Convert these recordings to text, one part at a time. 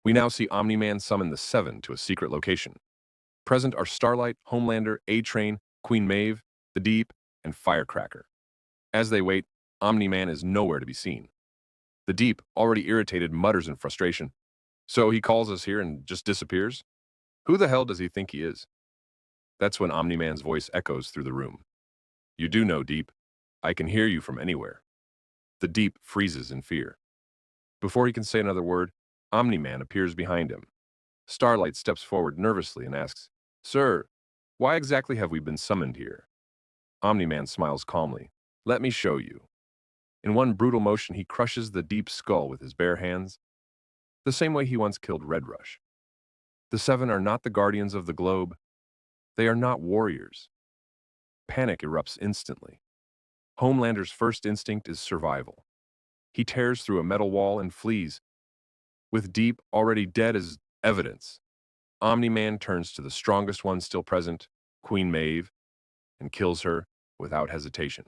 We now see Omni-Man summon the Seven to a secret location. Present are Starlight, Homelander, A-Train, Queen Maeve, the Deep, and Firecracker. As they wait, Omni-Man is nowhere to be seen. The Deep, already irritated, mutters in frustration. So he calls us here and just disappears? Who the hell does he think he is? That's when Omni-Man's voice echoes through the room. You do know, Deep. I can hear you from anywhere. The Deep freezes in fear. Before he can say another word, Omni-Man appears behind him. Starlight steps forward nervously and asks, Sir, why exactly have we been summoned here? Omni-Man smiles calmly. Let me show you. In one brutal motion, he crushes the Deep's skull with his bare hands, the same way he once killed Red Rush. The Seven are not the guardians of the globe. They are not warriors. Panic erupts instantly. Homelander's first instinct is survival. He tears through a metal wall and flees, with Deep already dead as evidence. Omni-Man turns to the strongest one still present, Queen Maeve, and kills her without hesitation.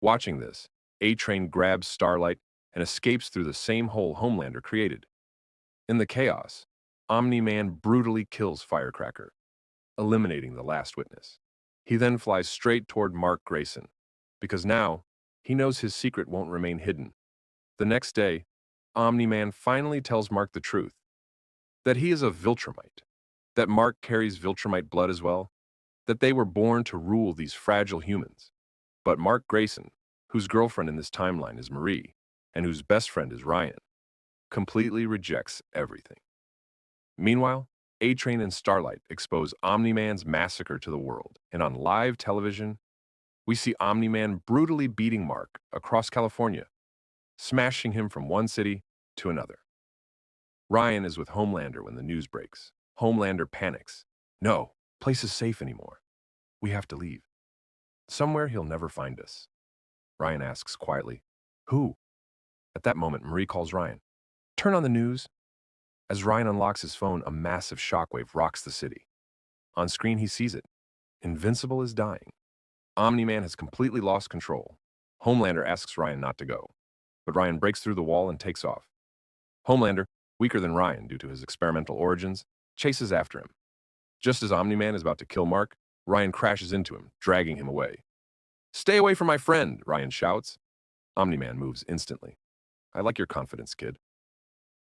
Watching this, A-Train grabs Starlight and escapes through the same hole Homelander created. In the chaos, Omni-Man brutally kills Firecracker, eliminating the last witness. He then flies straight toward Mark Grayson, because now he knows his secret won't remain hidden. The next day, Omni-Man finally tells Mark the truth, that he is a Viltrumite, that Mark carries Viltrumite blood as well, that they were born to rule these fragile humans. But Mark Grayson, whose girlfriend in this timeline is Marie, and whose best friend is Ryan, completely rejects everything. Meanwhile, A-Train and Starlight expose Omni-Man's massacre to the world, and on live television, we see Omni-Man brutally beating Mark across California, smashing him from one city to another. Ryan is with Homelander when the news breaks. Homelander panics. No, place is safe anymore. We have to leave. Somewhere he'll never find us. Ryan asks quietly, Who? At that moment, Marie calls Ryan. Turn on the news. As Ryan unlocks his phone, a massive shockwave rocks the city. On screen, he sees it. Invincible is dying. Omni-Man has completely lost control. Homelander asks Ryan not to go, but Ryan breaks through the wall and takes off. Homelander, weaker than Ryan due to his experimental origins, chases after him. Just as Omni-Man is about to kill Mark, Ryan crashes into him, dragging him away. Stay away from my friend, Ryan shouts. Omni-Man moves instantly. I like your confidence, kid.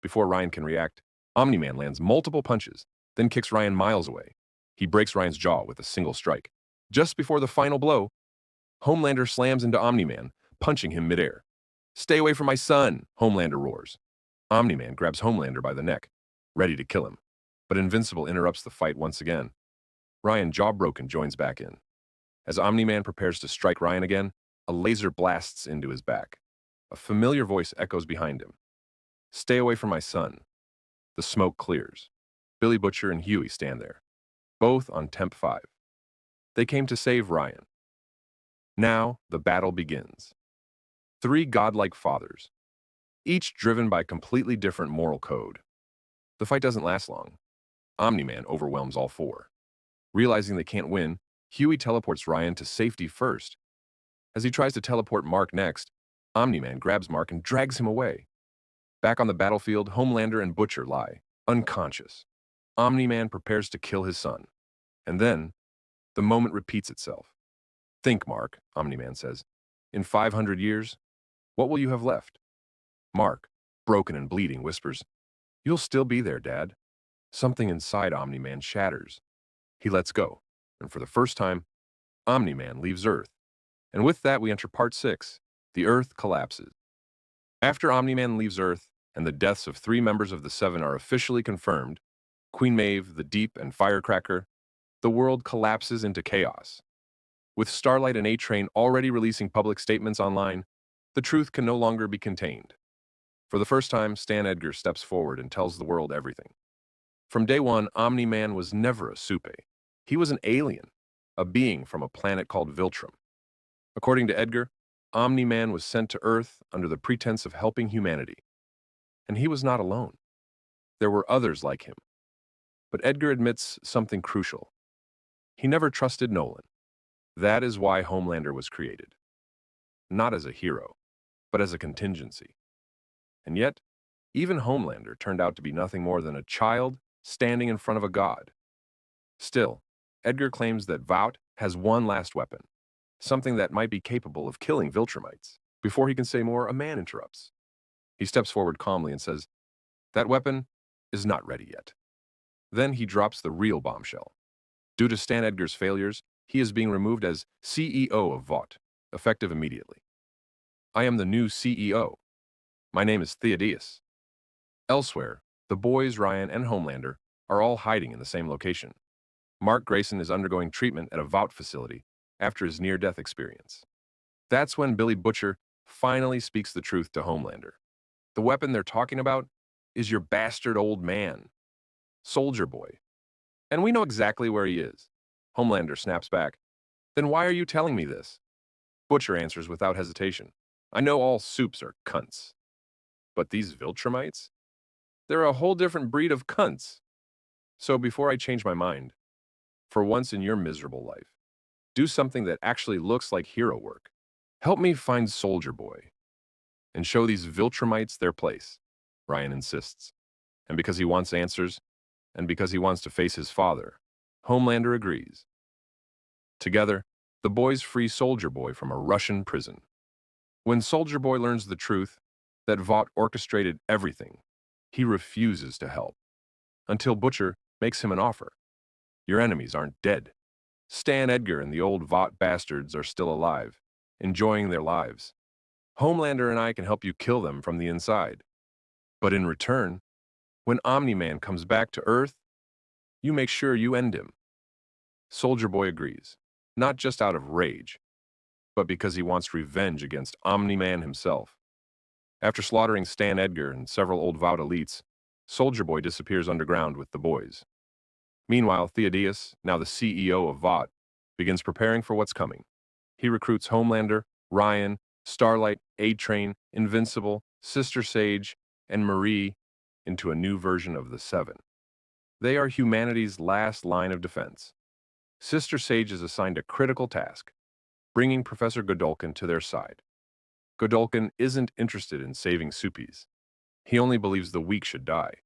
Before Ryan can react, Omni-Man lands multiple punches, then kicks Ryan miles away. He breaks Ryan's jaw with a single strike. Just before the final blow, Homelander slams into Omni-Man, punching him midair. Stay away from my son, Homelander roars. Omni-Man grabs Homelander by the neck, ready to kill him. But Invincible interrupts the fight once again. Ryan, jaw broken, joins back in. As Omni-Man prepares to strike Ryan again, a laser blasts into his back. A familiar voice echoes behind him. Stay away from my son. The smoke clears. Billy Butcher and Huey stand there, both on Temp 5. They came to save Ryan. Now, the battle begins. Three godlike fathers, each driven by completely different moral code. The fight doesn't last long. Omni-Man overwhelms all four. Realizing they can't win, Huey teleports Ryan to safety first. As he tries to teleport Mark next, Omni-Man grabs Mark and drags him away. Back on the battlefield, Homelander and Butcher lie, unconscious. Omni-Man prepares to kill his son. And then, the moment repeats itself. Think, Mark, Omni-Man says. In 500 years, what will you have left? Mark, broken and bleeding, whispers, You'll still be there, Dad. Something inside Omni-Man shatters. He lets go, and for the first time, Omni-Man leaves Earth. And with that, we enter Part 6. The Earth collapses. After Omni-Man leaves Earth, and the deaths of three members of the Seven are officially confirmed, Queen Maeve, the Deep, and Firecracker, the world collapses into chaos. With Starlight and A-Train already releasing public statements online, the truth can no longer be contained. For the first time, Stan Edgar steps forward and tells the world everything. From day one, Omni-Man was never a Supe. He was an alien, a being from a planet called Viltrum. According to Edgar, Omni-Man was sent to Earth under the pretense of helping humanity. And he was not alone. There were others like him. But Edgar admits something crucial. He never trusted Nolan. That is why Homelander was created. Not as a hero, but as a contingency. And yet, Even Homelander turned out to be nothing more than a child standing in front of a god. Still, Edgar claims that Vought has one last weapon, something that might be capable of killing Viltrumites. Before he can say more, a man interrupts. He steps forward calmly and says, "That weapon is not ready yet." Then he drops the real bombshell. Due to Stan Edgar's failures, he is being removed as CEO of Vought, effective immediately. "I am the new CEO. My name is Theodius." Elsewhere, the boys, Ryan and Homelander, are all hiding in the same location. Mark Grayson is undergoing treatment at a Vought facility after his near-death experience. That's when Billy Butcher finally speaks the truth to Homelander. The weapon they're talking about is your bastard old man, Soldier Boy. And we know exactly where he is. Homelander snaps back. "Then why are you telling me this?" Butcher answers without hesitation. "I know all soups are cunts. But these Viltrumites? They're a whole different breed of cunts. So before I change my mind, for once in your miserable life, do something that actually looks like hero work. Help me find Soldier Boy and show these Viltrumites their place," Ryan insists. And because he wants answers, and because he wants to face his father, Homelander agrees. Together, the boys free Soldier Boy from a Russian prison. When Soldier Boy learns the truth, that Vought orchestrated everything, he refuses to help, until Butcher makes him an offer. "Your enemies aren't dead. Stan Edgar and the old Vought bastards are still alive, enjoying their lives. Homelander and I can help you kill them from the inside. But in return, when Omni-Man comes back to Earth, you make sure you end him." Soldier Boy agrees, not just out of rage, but because he wants revenge against Omni-Man himself. After slaughtering Stan Edgar and several old Vought elites, Soldier Boy disappears underground with the boys. Meanwhile, Theodius, now the CEO of Vought, begins preparing for what's coming. He recruits Homelander, Ryan, Starlight, A-Train, Invincible, Sister Sage, and Marie into a new version of the Seven. They are humanity's last line of defense. Sister Sage is assigned a critical task, bringing Professor Godolkin to their side. Godolkin isn't interested in saving Soupies. He only believes the weak should die.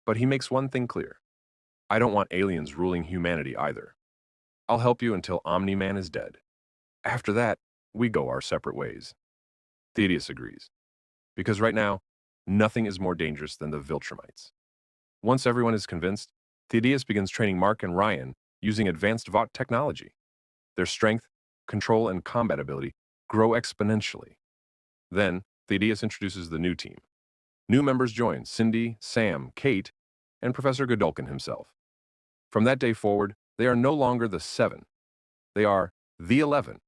But he makes one thing clear. "I don't want aliens ruling humanity either. I'll help you until Omni-Man is dead. After that, we go our separate ways." Thaddeus agrees, because right now, nothing is more dangerous than the Viltrumites. Once everyone is convinced, Thaddeus begins training Mark and Ryan using advanced Vought technology. Their strength, control, and combat ability grow exponentially. Then, Thaddeus introduces the new team. New members join Cindy, Sam, Kate, and Professor Godolkin himself. From that day forward, they are no longer the Seven. They are the 11.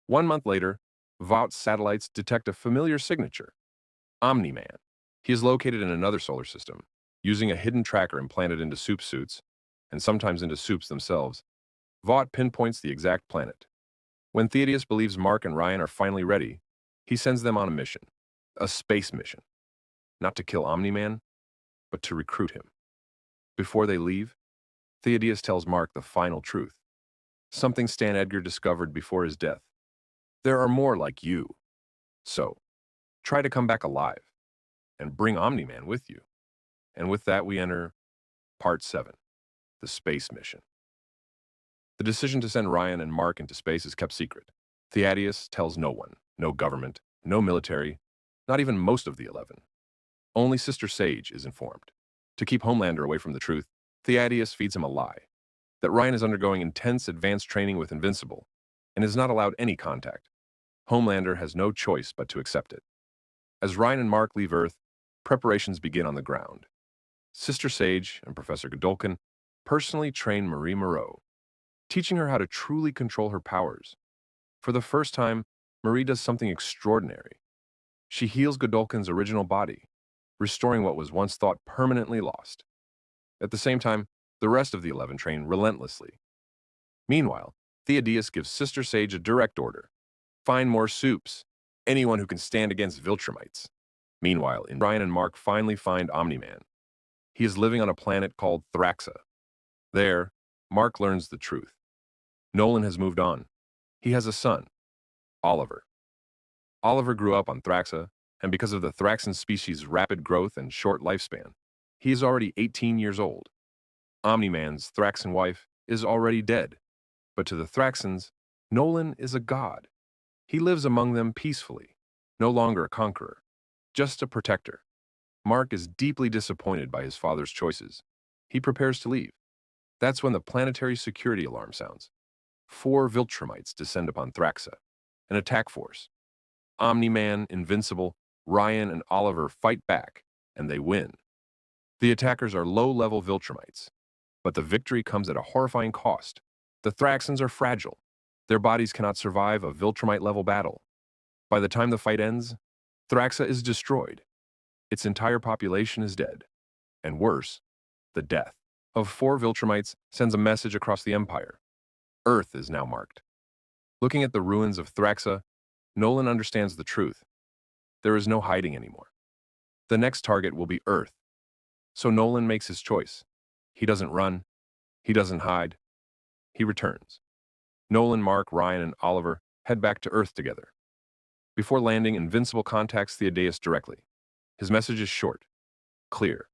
1 month later, Vought's satellites detect a familiar signature, Omni-Man. He is located in another solar system, using a hidden tracker implanted into soup suits, and sometimes into soups themselves. Vought pinpoints the exact planet. When Thaddeus believes Mark and Ryan are finally ready, he sends them on a mission, a space mission. Not to kill Omni-Man, but to recruit him. Before they leave, Thaddeus tells Mark the final truth, something Stan Edgar discovered before his death. "There are more like you. So, try to come back alive, and bring Omni-Man with you." And with that, we enter Part 7, the space mission. The decision to send Ryan and Mark into space is kept secret. Thaddeus tells no one, no government, no military, not even most of the 11. Only Sister Sage is informed. To keep Homelander away from the truth, Thaddeus feeds him a lie, that Ryan is undergoing intense advanced training with Invincible and is not allowed any contact. Homelander has no choice but to accept it. As Ryan and Mark leave Earth, preparations begin on the ground. Sister Sage and Professor Godolkin personally train Marie Moreau, teaching her how to truly control her powers. For the first time, Marie does something extraordinary. She heals Godolkin's original body, restoring what was once thought permanently lost. At the same time, the rest of the 11 train relentlessly. Meanwhile, Thaddeus gives Sister Sage a direct order. "Find more soups. Anyone who can stand against Viltrumites." Meanwhile, Ryan and Mark finally find Omni-Man. He is living on a planet called Thraxa. There, Mark learns the truth. Nolan has moved on. He has a son, Oliver. Oliver grew up on Thraxa And because of the thraxan species' rapid growth and short lifespan, he is already 18 years old. Omniman's thraxan wife is already dead, but to the thraxans, Nolan is a god. He lives among them peacefully, no longer a conqueror, just a protector. Mark is deeply disappointed by his father's choices. He prepares to leave. That's when the planetary security alarm sounds. 4 Viltrumites descend upon Thraxa, an attack force. Omni-Man, Invincible, Ryan, and Oliver fight back, and they win. The attackers are low-level Viltrumites, but the victory comes at a horrifying cost. The Thraxans are fragile. Their bodies cannot survive a Viltrumite-level battle. By the time the fight ends, Thraxa is destroyed. Its entire population is dead. And worse, the death of 4 Viltrumites sends a message across the Empire. Earth is now marked. Looking at the ruins of Thraxa, Nolan understands the truth. There is no hiding anymore. The next target will be Earth. So Nolan makes his choice. He doesn't run. He doesn't hide. He returns. Nolan, Mark, Ryan, and Oliver head back to Earth together. Before landing, Invincible contacts Theodeus directly. His message is short, clear,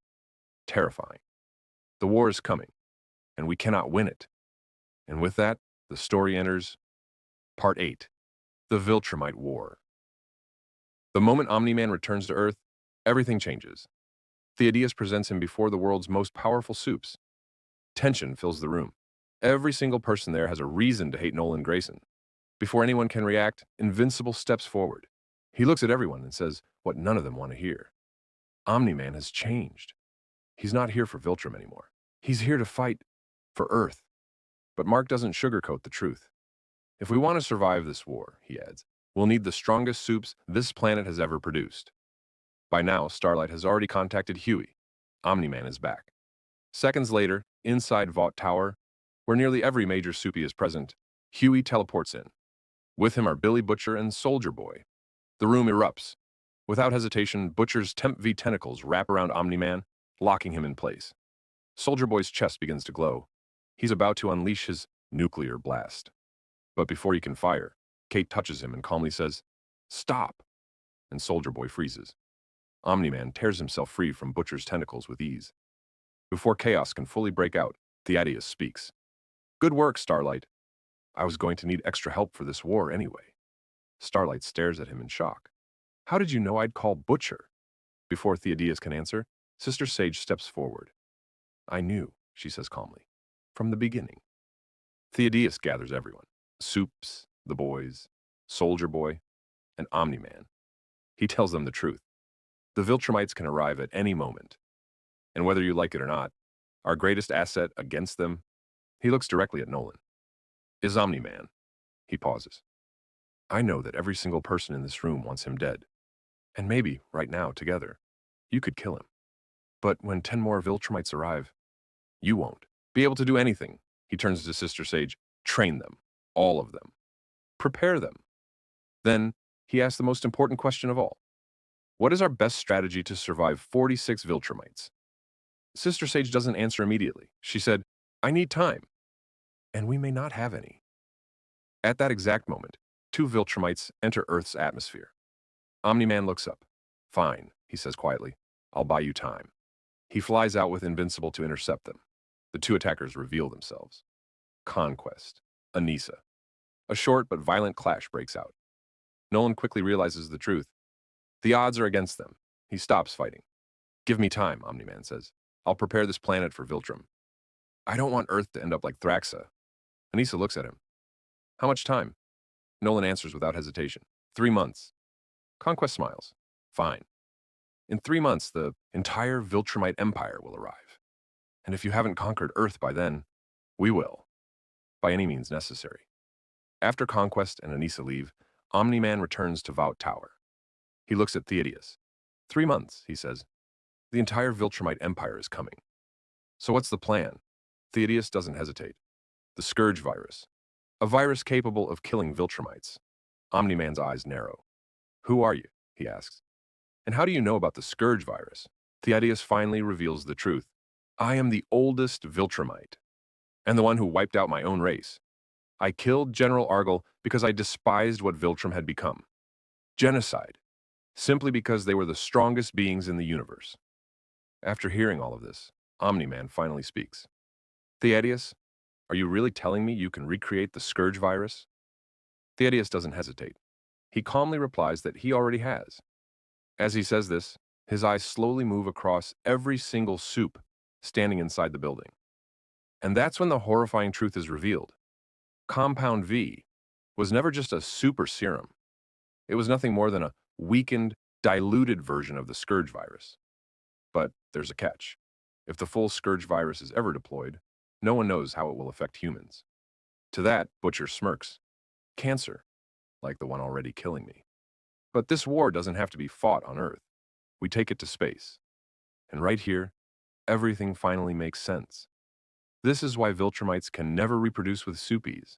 terrifying. The war is coming, and we cannot win it. And with that, the story enters Part 8, The Viltrumite War. The moment Omni-Man returns to Earth, everything changes. Theodeus presents him before the world's most powerful supes. Tension fills the room. Every single person there has a reason to hate Nolan Grayson. Before anyone can react, Invincible steps forward. He looks at everyone and says what none of them want to hear. Omni-Man has changed. He's not here for Viltrum anymore. He's here to fight for Earth. But Mark doesn't sugarcoat the truth. If we want to survive this war, he adds, we'll need the strongest supes this planet has ever produced. By now, Starlight has already contacted Huey. Omni-Man is back. Seconds later, inside Vought Tower, where nearly every major supie is present, Huey teleports in. With him are Billy Butcher and Soldier Boy. The room erupts. Without hesitation, Butcher's Temp V tentacles wrap around Omni-Man, locking him in place. Soldier Boy's chest begins to glow. He's about to unleash his nuclear blast. But before he can fire, Kate touches him and calmly says, "Stop!" And Soldier Boy freezes. Omni-Man tears himself free from Butcher's tentacles with ease. Before chaos can fully break out, Theodeus speaks. "Good work, Starlight. I was going to need extra help for this war anyway." Starlight stares at him in shock. "How did you know I'd call Butcher?" Before Theodeus can answer, Sister Sage steps forward. "I knew," she says calmly, "from the beginning." Theodeus gathers everyone. Supes, the boys, Soldier Boy, and Omni-Man. He tells them the truth. The Viltrumites can arrive at any moment. And whether you like it or not, our greatest asset against them, he looks directly at Nolan, is Omni-Man. He pauses. "I know that every single person in this room wants him dead. And maybe, right now, together, you could kill him. But when 10 more Viltrumites arrive, you won't be able to do anything." He turns to Sister Sage. "Train them. All of them. Prepare them." Then, he asks the most important question of all. "What is our best strategy to survive 46 Viltrumites?" Sister Sage doesn't answer immediately. She said, "I need time. And we may not have any." At that exact moment, 2 Viltrumites enter Earth's atmosphere. Omni-Man looks up. "Fine," he says quietly. "I'll buy you time." He flies out with Invincible to intercept them. The 2 attackers reveal themselves. Conquest. Anissa. A short but violent clash breaks out. Nolan quickly realizes the truth. The odds are against them. He stops fighting. "Give me time," Omni-Man says. "I'll prepare this planet for Viltrum. I don't want Earth to end up like Thraxa." Anissa looks at him. "How much time?" Nolan answers without hesitation. 3 months. Conquest smiles. "Fine. In 3 months, the entire Viltrumite Empire will arrive. And if you haven't conquered Earth by then, we will. By any means necessary." After Conquest and Anissa leave, Omni-Man returns to Vought Tower. He looks at Theodeus. 3 months, he says. The entire Viltrumite Empire is coming. So what's the plan? Theodeus doesn't hesitate. The Scourge virus. A virus capable of killing Viltrumites. Omni-Man's eyes narrow. "Who are you?" he asks. "And how do you know about the Scourge virus?" Theodeus finally reveals the truth. "I am the oldest Viltrumite, and the one who wiped out my own race. I killed General Argyle because I despised what Viltrum had become. Genocide. simply because they were the strongest beings in the universe. After hearing all of this, Omni-Man finally speaks. Thaddeus, are you really telling me you can recreate the Scourge virus? Thaddeus doesn't hesitate. He calmly replies that he already has. As he says this, his eyes slowly move across every single soup standing inside the building. And that's when the horrifying truth is revealed. Compound V was never just a super serum. It was nothing more than a weakened, diluted version of the Scourge virus. But there's a catch. If the full Scourge virus is ever deployed, no one knows how it will affect humans. To that, Butcher smirks. Cancer, like the one already killing me. But this war doesn't have to be fought on Earth. We take it to space. And right here, everything finally makes sense. This is why Viltrumites can never reproduce with soupies.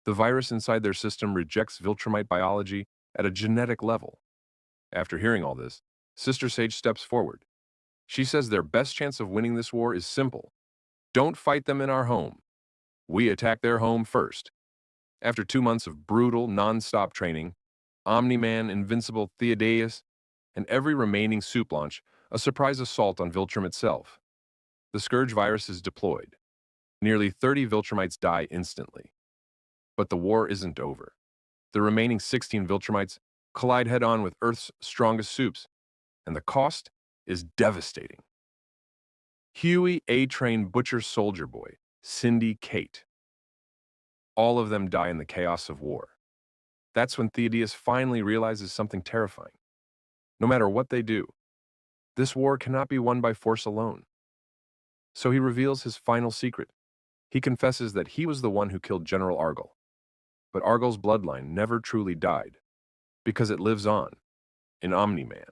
The virus inside their system rejects Viltrumite biology at a genetic level. After hearing all this, Sister Sage steps forward. She says their best chance of winning this war is simple. Don't fight them in our home. We attack their home first. After 2 months of brutal, non-stop training, Omni-Man, Invincible, Thaddeus, and every remaining soup launch a surprise assault on Viltrum itself. The Scourge virus is deployed. Nearly 30 Viltrumites die instantly. But the war isn't over. The remaining 16 Viltrumites collide head-on with Earth's strongest soups, and the cost is devastating. Huey, A-Train, Butcher, Soldier Boy, Cindy, Kate. All of them die in the chaos of war. That's when Thaddeus finally realizes something terrifying. No matter what they do, this war cannot be won by force alone. So he reveals his final secret. He confesses that he was the one who killed General Argyle. But Argyle's bloodline never truly died, because it lives on, in Omni-Man.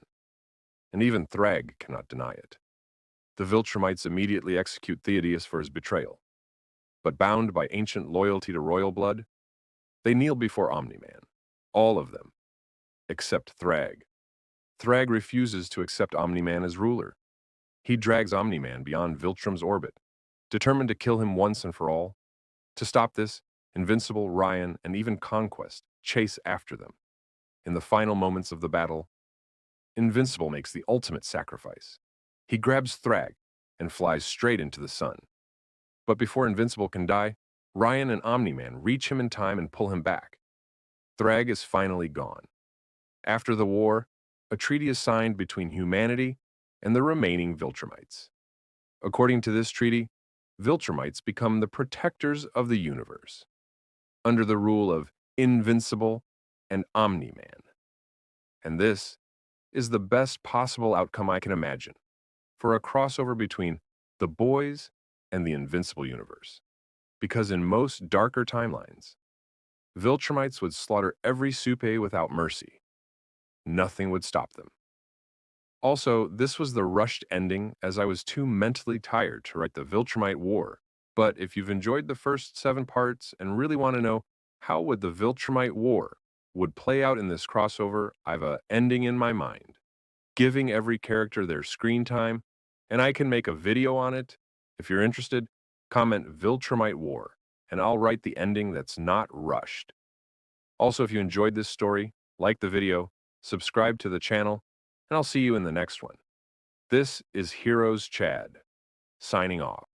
And even Thrag cannot deny it. The Viltrumites immediately execute Thaddeus for his betrayal. But bound by ancient loyalty to royal blood, they kneel before Omni-Man. All of them, except Thrag. Thrag refuses to accept Omni-Man as ruler. He drags Omni-Man beyond Viltrum's orbit, determined to kill him once and for all. To stop this, Invincible, Ryan, and even Conquest chase after them. In the final moments of the battle, Invincible makes the ultimate sacrifice. He grabs Thrag and flies straight into the sun. But before Invincible can die, Ryan and Omni-Man reach him in time and pull him back. Thrag is finally gone. After the war, a treaty is signed between humanity and the remaining Viltrumites. According to this treaty, Viltrumites become the protectors of the universe, under the rule of Invincible and Omni-Man. And this is the best possible outcome I can imagine for a crossover between the boys and the Invincible universe. Because in most darker timelines, Viltrumites would slaughter every Supe without mercy. Nothing would stop them. Also, this was the rushed ending as I was too mentally tired to write the Viltrumite War. But if you've enjoyed the first 7 parts and really want to know how would the Viltrumite War would play out in this crossover, I've a ending in my mind, giving every character their screen time, and I can make a video on it. If you're interested, comment Viltrumite War, and I'll write the ending that's not rushed. Also, if you enjoyed this story, like the video, subscribe to the channel, and I'll see you in the next one. This is Heroes Chad, signing off.